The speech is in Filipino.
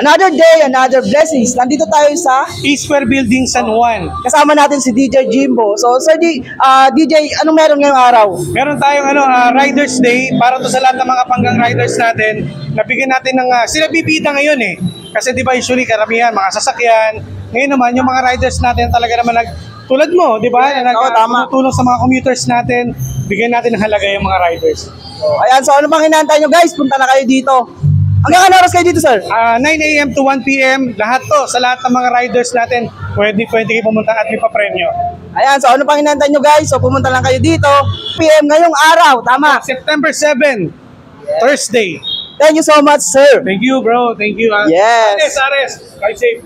Another day, another blessings. Nandito tayo sa E-Square Building, San Juan. kasama natin si DJ Jimbo. So, Sir DJ, anong meron ngayong araw? Meron tayong Riders Day para to sa lahat ng mga panggang riders natin. Nabigyan natin ng sila bibida ngayon eh. Kasi di ba usually karamihan mga sasakyan. Ngayon naman yung mga riders natin talaga naman tulad mo, di ba? Tama. Tulong sa mga commuters natin. Bigyan natin ng halaga yung mga riders. So, ayan, so ano bang hinahantay nyo guys? Punta na kayo dito. Hanggang ano oras kayo dito, sir? 9 a.m. to 1 p.m. Lahat to, sa lahat ng mga riders natin, pwede kayo pumunta at may papremyo. Ayan, so ano pang hinahantay nyo guys? So pumunta lang kayo dito. PM ngayong araw, tama? September 7, Thursday. Thank you so much, sir. Thank you, bro. Thank you. Yes. Ares, ride safe.